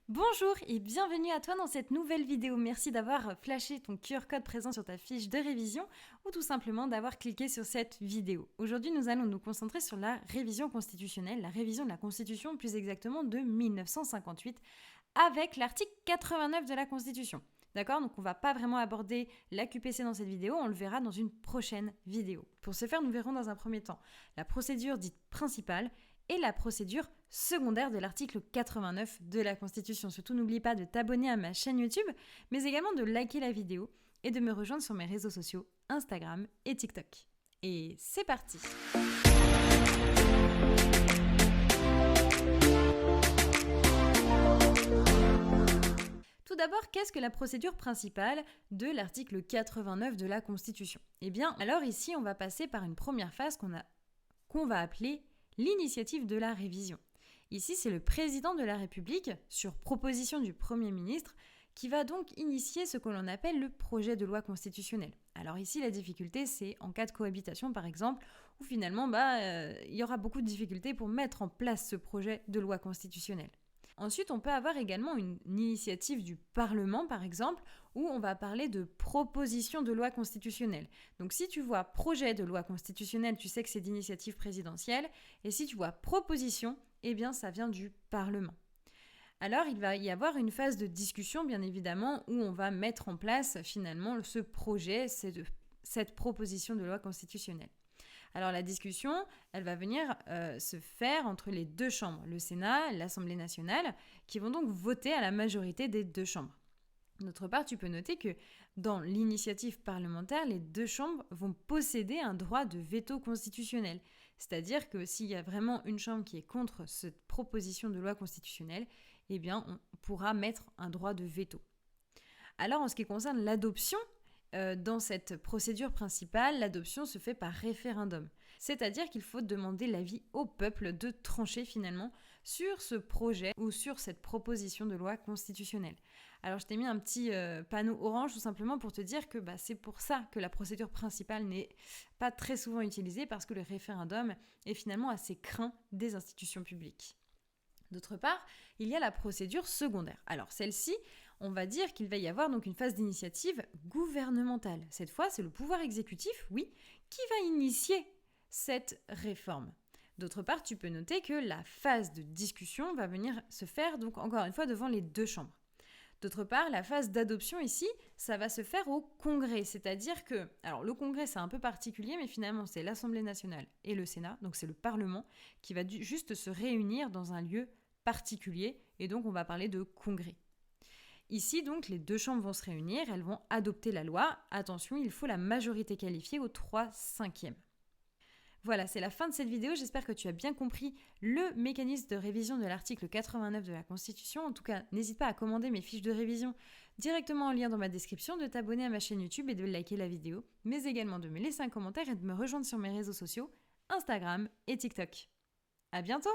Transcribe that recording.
Bonjour et bienvenue à toi dans cette nouvelle vidéo. Merci d'avoir flashé ton QR code présent sur ta fiche de révision ou tout simplement d'avoir cliqué sur cette vidéo. Aujourd'hui, nous allons nous concentrer sur la révision constitutionnelle, la révision de la Constitution plus exactement de 1958 avec l'article 89 de la Constitution. D'accord? Donc on va pas vraiment aborder la QPC dans cette vidéo, on le verra dans une prochaine vidéo. Pour ce faire, nous verrons dans un premier temps la procédure dite principale et la procédure secondaire de l'article 89 de la Constitution. Surtout, n'oublie pas de t'abonner à ma chaîne YouTube, mais également de liker la vidéo et de me rejoindre sur mes réseaux sociaux, Instagram et TikTok. Et c'est parti! Tout d'abord, qu'est-ce que la procédure principale de l'article 89 de la Constitution? Eh bien, alors ici, on va passer par une première phase qu'on va appeler l'initiative de la révision. Ici, c'est le président de la République, sur proposition du Premier ministre, qui va donc initier ce que l'on appelle le projet de loi constitutionnelle. Alors ici, la difficulté, c'est en cas de cohabitation, par exemple, où finalement, il y aura beaucoup de difficultés pour mettre en place ce projet de loi constitutionnelle. Ensuite, on peut avoir également une initiative du Parlement, par exemple, où on va parler de proposition de loi constitutionnelle. Donc si tu vois projet de loi constitutionnelle, tu sais que c'est d'initiative présidentielle, et si tu vois proposition, eh bien ça vient du Parlement. Alors il va y avoir une phase de discussion, bien évidemment, où on va mettre en place finalement ce projet, cette proposition de loi constitutionnelle. Alors la discussion, elle va venir se faire entre les deux chambres, le Sénat, l'Assemblée nationale, qui vont donc voter à la majorité des deux chambres. D'autre part, tu peux noter que dans l'initiative parlementaire, les deux chambres vont posséder un droit de veto constitutionnel. C'est-à-dire que s'il y a vraiment une chambre qui est contre cette proposition de loi constitutionnelle, eh bien on pourra mettre un droit de veto. Alors en ce qui concerne l'adoption, dans cette procédure principale, l'adoption se fait par référendum. C'est-à-dire qu'il faut demander l'avis au peuple de trancher finalement sur ce projet ou sur cette proposition de loi constitutionnelle. Alors je t'ai mis un petit panneau orange tout simplement pour te dire que c'est pour ça que la procédure principale n'est pas très souvent utilisée, parce que le référendum est finalement assez craint des institutions publiques. D'autre part, il y a la procédure secondaire. Alors celle-ci, on va dire qu'il va y avoir donc une phase d'initiative gouvernementale. Cette fois, c'est le pouvoir exécutif, oui, qui va initier cette réforme. D'autre part, tu peux noter que la phase de discussion va venir se faire donc encore une fois devant les deux chambres. D'autre part, la phase d'adoption ici, ça va se faire au Congrès, c'est-à-dire que, alors le Congrès c'est un peu particulier, mais finalement c'est l'Assemblée nationale et le Sénat, donc c'est le Parlement qui va juste se réunir dans un lieu particulier, et donc on va parler de Congrès. Ici, donc, les deux chambres vont se réunir, elles vont adopter la loi. Attention, il faut la majorité qualifiée aux 3/5. Voilà, c'est la fin de cette vidéo. J'espère que tu as bien compris le mécanisme de révision de l'article 89 de la Constitution. En tout cas, n'hésite pas à commander mes fiches de révision directement en lien dans ma description, de t'abonner à ma chaîne YouTube et de liker la vidéo, mais également de me laisser un commentaire et de me rejoindre sur mes réseaux sociaux, Instagram et TikTok. À bientôt!